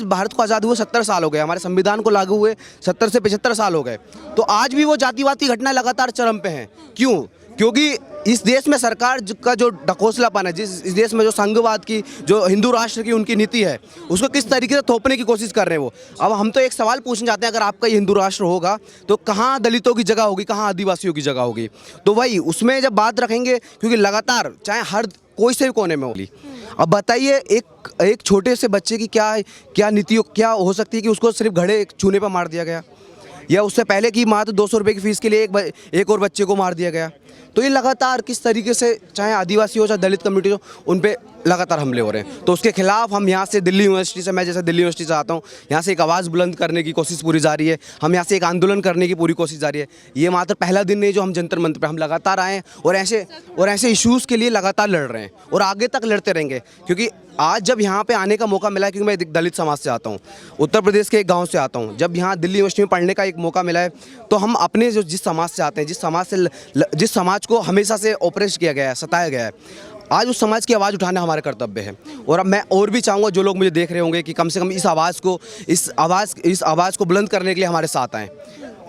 भारत को आज़ाद हुए 70 साल हो गए, हमारे संविधान को लागू हुए 70 से 75 साल हो गए, तो आज भी वो जातिवाद की घटना लगातार चरम पे हैं। क्यों? क्योंकि इस देश में सरकार का जो ढकोसलापन है, इस देश में जो संघवाद की, जो हिंदू राष्ट्र की उनकी नीति है, उसको किस तरीके से थोपने की कोशिश कर रहे हैं वो। अब हम तो एक सवाल पूछना चाहते हैं, अगर आपका ये हिंदू राष्ट्र होगा तो कहाँ दलितों की जगह होगी, कहाँ आदिवासियों की जगह होगी? तो वही उसमें जब बात रखेंगे, क्योंकि लगातार चाहे हर कोई से भी कोने में होगी। अब बताइए एक छोटे से बच्चे की क्या नीति क्या हो सकती है कि उसको सिर्फ घड़े चूने पर मार दिया गया, या उससे पहले की मात्र 200 रुपये की फीस के लिए एक और बच्चे को मार दिया गया। तो ये लगातार किस तरीके से, चाहे आदिवासी हो चाहे दलित कम्युनिटी हो, उन पे लगातार हमले हो रहे हैं। तो उसके खिलाफ हम यहाँ से दिल्ली यूनिवर्सिटी से, मैं जैसे दिल्ली यूनिवर्सिटी से आता हूँ, यहाँ से एक आवाज़ बुलंद करने की कोशिश पूरी जारी है। हम यहाँ से एक आंदोलन करने की पूरी कोशिश जारी है। ये मात्र पहला दिन नहीं जो हम जंतर मंतर पे हम लगातार आए हैं, और ऐसे इश्यूज़ के लिए लगातार लड़ रहे हैं और आगे तक लड़ते रहेंगे। क्योंकि आज जब यहाँ पे आने का मौका मिला है, क्योंकि मैं एक दलित समाज से आता हूँ, उत्तर प्रदेश के एक गांव से आता हूँ, जब यहाँ दिल्ली यूनिवर्सिटी में पढ़ने का एक मौका मिला है, तो हम अपने जिस समाज से आते हैं, जिस समाज को हमेशा से ऑपरेट किया गया है, सताया गया है, आज उस समाज की आवाज़ उठाना हमारा कर्तव्य है। और अब मैं और भी चाहूँगा जो लोग मुझे देख रहे होंगे कि कम से कम इस आवाज़ को बुलंद करने के लिए हमारे साथ आएँ।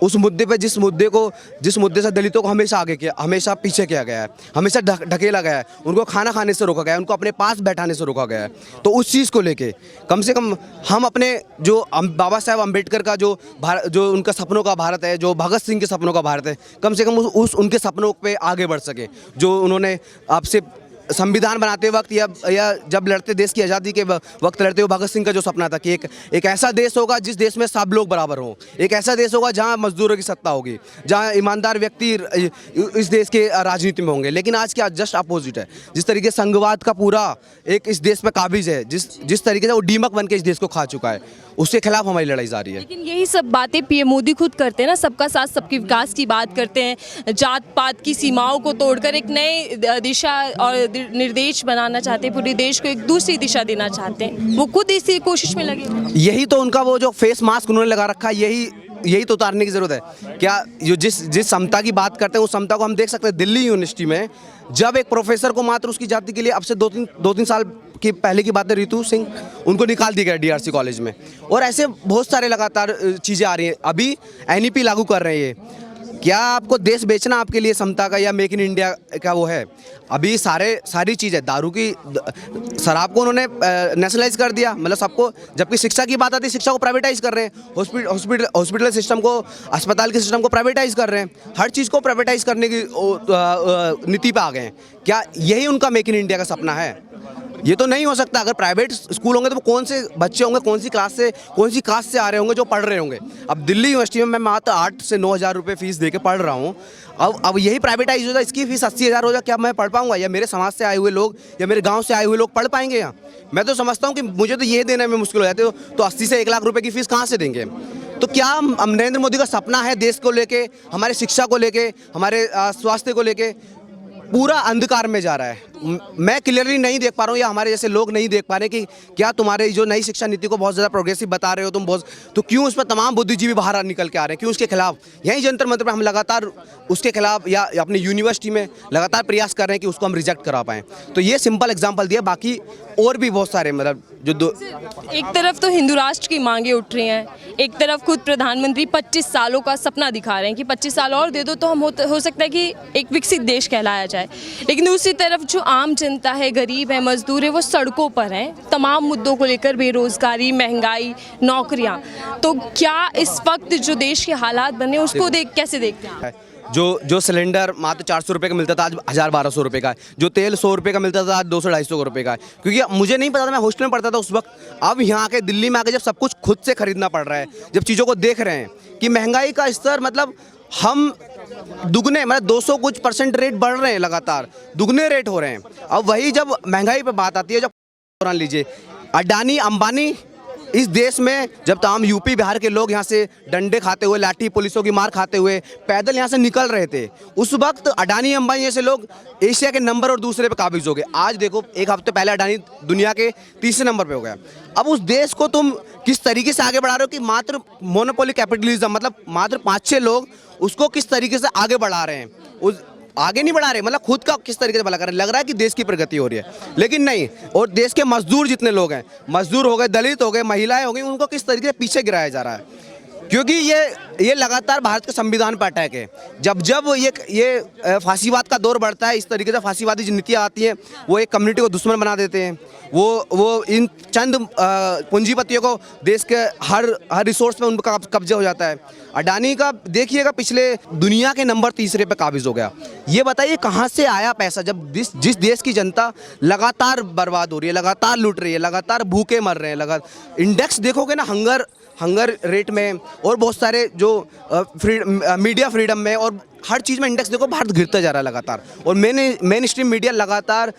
उस मुद्दे पे जिस मुद्दे से दलितों को हमेशा पीछे किया गया है, हमेशा ढकेला गया है, उनको खाना खाने से रोका गया है, उनको अपने पास बैठाने से रोका गया है। तो उस चीज़ को लेके कम से कम हम अपने जो बाबा साहब अम्बेडकर का जो उनका सपनों का भारत है, जो भगत सिंह के सपनों का भारत है, कम से कम उनके सपनों पे आगे बढ़ सके। जो उन्होंने आपसे संविधान बनाते वक्त या जब लड़ते, देश की आज़ादी के वक्त लड़ते हुए भगत सिंह का जो सपना था कि एक ऐसा देश होगा जिस देश में सब लोग बराबर हों, एक ऐसा देश होगा जहां मजदूरों की सत्ता होगी, जहां ईमानदार व्यक्ति इस देश के राजनीति में होंगे। लेकिन आज क्या जस्ट अपोजिट है। जिस तरीके से संघवाद का पूरा एक इस देश पर काबिज है, जिस तरीके से वो डीमक बन के इस देश को खा चुका है, उसके खिलाफ हमारी लड़ाई जारी है। लेकिन यही सब बातें पीएम मोदी खुद करते हैं ना, सबका साथ सबके विकास की बात करते हैं, जात पात की सीमाओं को तोड़कर एक नए दिशा और निर्देश बनाना चाहते हैं, पूरे देश को एक दूसरी दिशा देना चाहते हैं। वो खुद इसी कोशिश में लगे हैं। यही तो उनका वो जो फेस मास्क उन्होंने लगा रखा है, यही तो उतारने की जरूरत है। क्या जो जिस समता की बात करते हैं, उस समता को हम देख सकते हैं दिल्ली यूनिवर्सिटी में, जब एक प्रोफेसर को मात्र उसकी जाति के लिए अब से दो तीन साल की पहले की बात है, रितु सिंह, उनको निकाल दिया गया डीआरसी कॉलेज में। और ऐसे बहुत सारे लगातार चीज़ें आ रही हैं। अभी एनईपी लागू कर रहे हैं ये। क्या आपको देश बेचना आपके लिए समता का या मेक इन इंडिया का वो है? अभी सारी चीज़ें, दारू की, शराब को उन्होंने नेशनलाइज कर दिया, मतलब सबको। जबकि शिक्षा की बात आती है, शिक्षा को प्राइवेटाइज कर रहे हैं, हॉस्पिटल सिस्टम को, अस्पताल के सिस्टम को प्राइवेटाइज कर रहे हैं, हर चीज़ को प्राइवेटाइज करने की नीति पे आ गए हैं। क्या यही उनका मेक इन इंडिया का सपना है? ये तो नहीं हो सकता। अगर प्राइवेट स्कूल होंगे तो कौन से बच्चे होंगे, कौन सी कास्ट से आ रहे होंगे जो पढ़ रहे होंगे? अब दिल्ली यूनिवर्सिटी में मैं मात्र 8 से 9 हज़ार रुपये फीस दे के पढ़ रहा हूँ। अब यही प्राइवेटाइज हो जाए, इसकी फीस 80,000 हो जाए, क्या मैं पढ़ पाऊँगा? या मेरे समाज से आए हुए लोग या मेरे गाँव से आए हुए लोग पढ़ पाएंगे यहाँ? मैं तो समझता हूँ कि मुझे तो ये देने में मुश्किल हो जाती है। तो 80 से 1 लाख रुपये की फीस कहाँ से देंगे? तो क्या नरेंद्र मोदी का सपना है देश को लेके, हमारे शिक्षा को लेके, हमारे स्वास्थ्य को लेके? पूरा अंधकार में जा रहा है। मैं क्लियरली नहीं देख पा रहा हूँ, या हमारे जैसे लोग नहीं देख पा रहे कि क्या तुम्हारे जो नई शिक्षा नीति को बहुत ज़्यादा प्रोग्रेसिव बता रहे हो तुम, बहुत, तो क्यों उस पर तमाम बुद्धिजीवी बाहर निकल के आ रहे हैं? क्यों उसके खिलाफ यही जंतर मंतर पर हम लगातार उसके खिलाफ या अपनी यूनिवर्सिटी में लगातार प्रयास कर रहे हैं कि उसको हम रिजेक्ट करा पाएँ? तो ये सिंपल एग्जाम्पल दिया, बाकी और भी बहुत सारे, मतलब जो एक तरफ तो हिंदू राष्ट्र की मांगे उठ रही हैं, एक तरफ खुद प्रधानमंत्री 25 सालों का सपना दिखा रहे हैं कि 25 साल और दे दो तो हम हो सकता है कि एक विकसित देश कहलाया जाए। लेकिन दूसरी तरफ जो आम जनता है, गरीब है, मजदूर है, वो सड़कों पर हैं तमाम मुद्दों को लेकर, बेरोजगारी, महंगाई, नौकरियां। तो क्या इस वक्त जो देश के हालात बने उसको कैसे देखते हैं? जो सिलेंडर मात्र 400 रुपये का मिलता था, आज 1000-1200 रुपये का है। जो तेल 100 रुपये का मिलता था, आज 200-250 रुपये का है। क्योंकि मुझे नहीं पता था, मैं हॉस्टल में पढ़ता था उस वक्त। अब यहाँ आके दिल्ली में आके जब सब कुछ खुद से खरीदना पड़ रहा है, जब चीज़ों को देख रहे हैं कि महंगाई का स्तर, मतलब हम दुगने, मतलब 200 कुछ % रेट बढ़ रहे हैं, लगातार दुगने रेट हो रहे हैं। अब वही जब महंगाई पे बात आती है, जब दौरान लीजिए अडानी अंबानी इस देश में, जब तमाम यूपी बिहार के लोग यहाँ से डंडे खाते हुए, लाठी पुलिसों की मार खाते हुए पैदल यहाँ से निकल रहे थे, उस वक्त अडानी अंबानी जैसे लोग एशिया के नंबर और दूसरे पे काबिज हो गए। आज देखो, एक हफ्ते पहले अडानी दुनिया के 30 नंबर पे हो गया। अब उस देश को तुम किस तरीके से आगे बढ़ा रहे हो कि मात्र मोनोपोली कैपिटलिज्म, मतलब मात्र 5-6 लोग उसको किस तरीके से आगे बढ़ा रहे हैं। आगे नहीं बढ़ा रहे, मतलब खुद का किस तरीके से भला कर रहे हैं। लग रहा है कि देश की प्रगति हो रही है, लेकिन नहीं। और देश के मजदूर जितने लोग हैं, मजदूर हो गए, दलित हो गए, महिलाएं हो गई, उनको किस तरीके से पीछे गिराया जा रहा है, क्योंकि ये लगातार भारत के संविधान पर अटैक है। जब जब ये फांसीवाद का दौर बढ़ता है, इस तरीके से फांसीवादी जो नीतियाँ आती हैं, वो एक कम्युनिटी को दुश्मन बना देते हैं। वो इन चंद पूंजीपतियों को देश के हर रिसोर्स में उनका कब्जा हो जाता है। अडानी का देखिएगा, पिछले दुनिया के नंबर 3 पे काबिज हो गया। ये बताइए कहाँ से आया पैसा, जब जिस देश की जनता लगातार बर्बाद हो रही है, लगातार लूट रही है, लगातार भूखे मर रहे हैं, लगातार इंडेक्स देखोगे ना, हंगर रेट में और बहुत सारे जो मीडिया फ्रीडम में और हर चीज़ में इंडेक्स देखो, भारत गिरता जा रहा है लगातार। और मेन स्ट्रीम मीडिया लगातार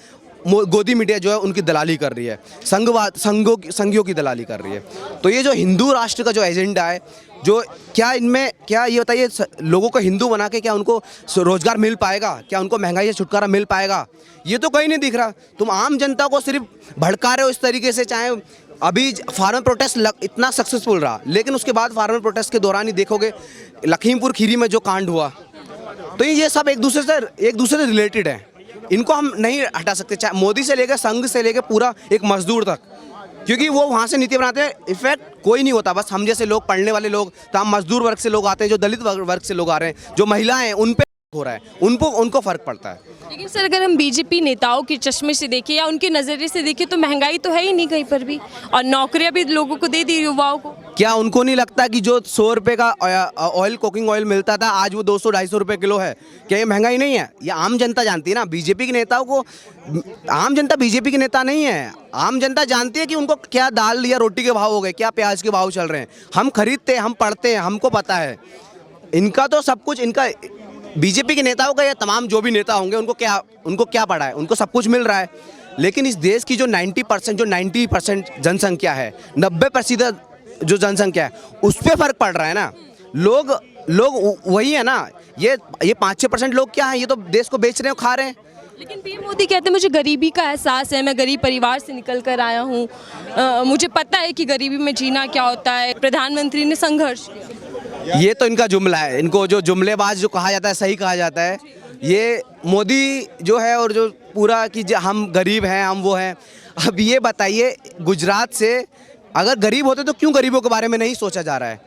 गोदी मीडिया जो है उनकी दलाली कर रही है, संघियों की दलाली कर रही है। तो ये जो हिंदू राष्ट्र का जो एजेंडा है, जो क्या ये बताइए, लोगों को हिंदू बना के क्या उनको रोजगार मिल पाएगा, क्या उनको महंगाई से छुटकारा मिल पाएगा? ये तो कहीं नहीं दिख रहा। तुम आम जनता को सिर्फ भड़का रहे हो इस तरीके से। चाहे अभी फार्मर प्रोटेस्ट इतना सक्सेसफुल रहा, लेकिन उसके बाद फार्मर प्रोटेस्ट के दौरान ही देखोगे लखीमपुर खीरी में जो कांड हुआ, तो ये सब एक दूसरे से रिलेटेड है। इनको हम नहीं हटा सकते, चाहे मोदी से लेकर संघ से लेकर पूरा एक मजदूर तक, क्योंकि वो वहाँ से नीति बनाते हैं। इफेक्ट कोई नहीं होता, बस हम जैसे लोग, पढ़ने वाले लोग, तमाम मजदूर वर्ग से लोग आते हैं, जो दलित वर्ग से लोग आ रहे हैं, जो महिलाएं हैं, उन पे हो रहा है, उनको फर्क पड़ता है। लेकिन सर, अगर हम बीजेपी नेताओं के चश्मे से देखें या उनके नज़रिए से देखें, तो महंगाई तो है ही नहीं कहीं पर भी, और नौकरियां भी लोगों को दे दी, युवाओं को। क्या उनको नहीं लगता कि जो 100 रुपये का ऑयल, कुकिंग ऑयल मिलता था, आज वो 200-250 रुपये किलो है? क्या ये महंगाई नहीं है? ये आम जनता जानती है ना। बीजेपी के नेताओं को, आम जनता बीजेपी के नेता नहीं है। आम जनता जानती है कि उनको क्या दाल या रोटी के भाव हो गए, क्या प्याज के भाव चल रहे हैं। हम खरीदते हैं, हम पढ़ते हैं, हमको पता है। इनका तो सब कुछ, इनका बीजेपी के नेताओं का या तमाम जो भी नेता होंगे, उनको क्या पड़ा है? उनको सब कुछ मिल रहा है। लेकिन इस देश की जो 90% जनसंख्या है, 90% जो जनसंख्या है, उस पर फर्क पड़ रहा है ना। लोग वही है ना। ये 5-6% लोग क्या है, ये तो देश को बेच रहे हैं, खा रहे हैं। लेकिन पीएम मोदी कहते हैं मुझे गरीबी का एहसास है, मैं गरीब परिवार से निकल कर आया हूँ, मुझे पता है कि गरीबी में जीना क्या होता है। प्रधानमंत्री ने संघर्ष किया। ये तो इनका जुमला है। इनको जो जुमलेबाज जो कहा जाता है, सही कहा जाता है। ये मोदी जो है, और जो पूरा कि हम गरीब हैं, हम वो हैं। अब ये बताइए, गुजरात से अगर गरीब होते तो क्यों गरीबों के बारे में नहीं सोचा जा रहा है?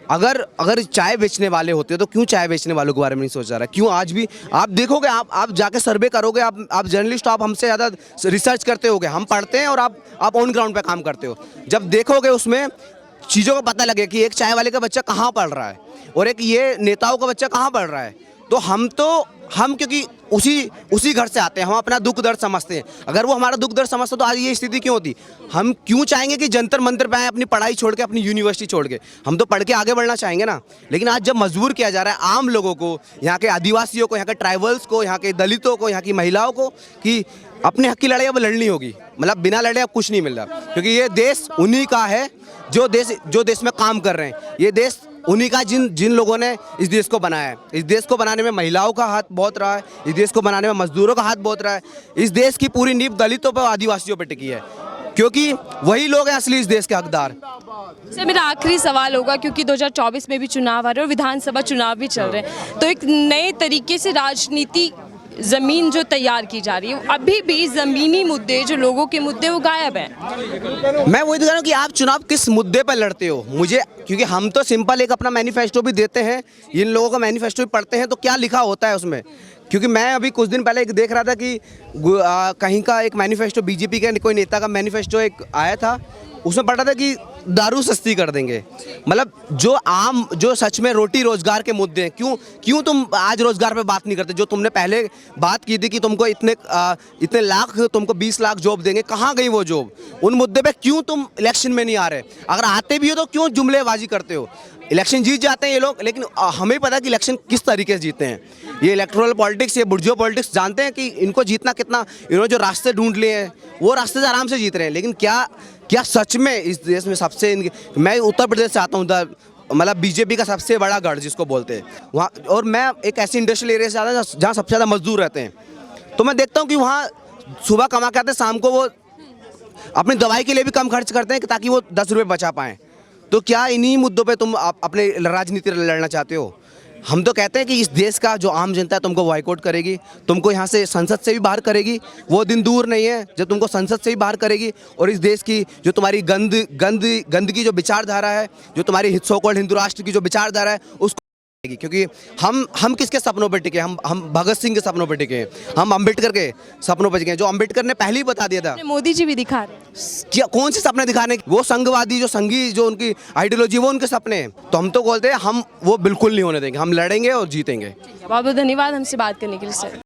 अगर चाय बेचने वाले होते तो क्यों चाय बेचने वालों के बारे में नहीं सोचा जा रहा है? क्यों आज भी आप देखोगे, आप जाके सर्वे करोगे, आप जर्नलिस्ट, आप हमसे ज़्यादा रिसर्च करते होगे। हम पढ़ते हैं और आप ऑन ग्राउंड पे काम करते हो। जब देखोगे उसमें चीज़ों का पता लगे कि एक चाय वाले का बच्चा कहाँ पढ़ रहा है और एक ये नेताओं का बच्चा कहाँ पढ़ रहा है, तो हम क्योंकि उसी घर से आते हैं, हम अपना दुख दर्द समझते हैं। अगर वो हमारा दुख दर्द समझते तो आज ये स्थिति क्यों होती? हम क्यों चाहेंगे कि जंतर मंतर पे आए, अपनी पढ़ाई छोड़ के, अपनी यूनिवर्सिटी छोड़ के? हम तो पढ़ के आगे बढ़ना चाहेंगे ना। लेकिन आज जब मजबूर किया जा रहा है आम लोगों को, यहाँ के आदिवासियों को, यहाँ के ट्राइबल्स को, यहाँ के दलितों को, यहाँ की महिलाओं को, कि अपने हक की लड़ाई अब लड़नी होगी। मतलब बिना लड़े अब कुछ नहीं मिल रहा, क्योंकि ये देश उन्हीं का है जो देश में काम कर रहे हैं। ये देश उन्हीं का जिन लोगों ने इस देश को बनाया है। इस देश को बनाने में महिलाओं का हाथ बहुत रहा है, इस देश को बनाने में मजदूरों का हाथ बहुत रहा है। इस देश की पूरी नींव दलितों पर, आदिवासियों पर टिकी है, क्योंकि वही लोग हैं असली इस देश के हकदार। सर, मेरा आखिरी सवाल होगा, क्योंकि 2024 में भी चुनाव आ रहे हैं और विधानसभा चुनाव भी चल रहे हैं, तो एक नए तरीके से राजनीति ज़मीन जो तैयार की जा रही है, अभी भी ज़मीनी मुद्दे, जो लोगों के मुद्दे, वो गायब हैं। मैं वही तो कह रहा हूँ कि आप चुनाव किस मुद्दे पर लड़ते हो, मुझे, क्योंकि हम तो सिंपल एक अपना मैनिफेस्टो भी देते हैं, इन लोगों का मैनिफेस्टो भी पढ़ते हैं, तो क्या लिखा होता है उसमें। क्योंकि मैं अभी कुछ दिन पहले एक देख रहा था कि कहीं का एक मैनिफेस्टो, बीजेपी के कोई नेता का मैनिफेस्टो एक आया था, उसमें पढ़ा था कि दारू सस्ती कर देंगे। मतलब जो सच में रोटी रोजगार के मुद्दे हैं, क्यों तुम आज रोजगार पे बात नहीं करते? जो तुमने पहले बात की थी कि तुमको इतने लाख, तुमको 20 लाख जॉब देंगे, कहाँ गई वो जॉब? उन मुद्दे पे क्यों तुम इलेक्शन में नहीं आ रहे? अगर आते भी हो तो क्यों जुमलेबाजी करते हो? इलेक्शन जीत जाते हैं ये लोग, लेकिन हमें पता है कि इलेक्शन किस तरीके से जीते हैं। ये इलेक्टोरल पॉलिटिक्स, ये बुर्जुआ पॉलिटिक्स जानते हैं कि इनको जीतना कितना, इन्होंने जो रास्ते ढूंढ लिए हैं वो रास्ते से आराम से जीत रहे हैं। लेकिन क्या सच में इस देश में सबसे, मैं उत्तर प्रदेश से आता हूँ, मतलब बीजेपी का सबसे बड़ा गढ़ जिसको बोलते हैं वहाँ, और मैं एक ऐसी इंडस्ट्रियल एरिया से आता हूँ जहाँ सबसे ज़्यादा मजदूर रहते हैं, तो मैं देखता हूँ कि वहाँ सुबह कमा के आते हैं, शाम को वो अपनी दवाई के लिए भी कम खर्च करते हैं ताकि वो 10 रुपये बचा पाएँ। तो क्या इन्हीं मुद्दों पे तुम अपने राजनीति लड़ना चाहते हो? हम तो कहते हैं कि इस देश का जो आम जनता है तुमको बॉयकॉट करेगी, तुमको यहाँ से संसद से भी बाहर करेगी। वो दिन दूर नहीं है जब तुमको संसद से भी बाहर करेगी और इस देश की जो तुम्हारी गंदगी जो विचारधारा है, जो तुम्हारी सो कॉल्ड हिंदू राष्ट्र की जो विचारधारा है उसको, क्योंकि हम किसके सपनों पर टिके, हम भगत सिंह के सपनों पर टिके हैं, हम अम्बेडकर के सपनों पर टिके हैं, जो अम्बेडकर ने पहले ही बता दिया था। मोदी जी भी दिखा रहे हैं। क्या कौन से सपने दिखाने, वो संघवादी जो संघी जो उनकी आइडियोलॉजी वो उनके सपने हैं। तो हम तो बोलते हैं हम वो बिल्कुल नहीं होने देंगे, हम लड़ेंगे और जीतेंगे। बहुत बहुत धन्यवाद हमसे बात करने के लिए सर।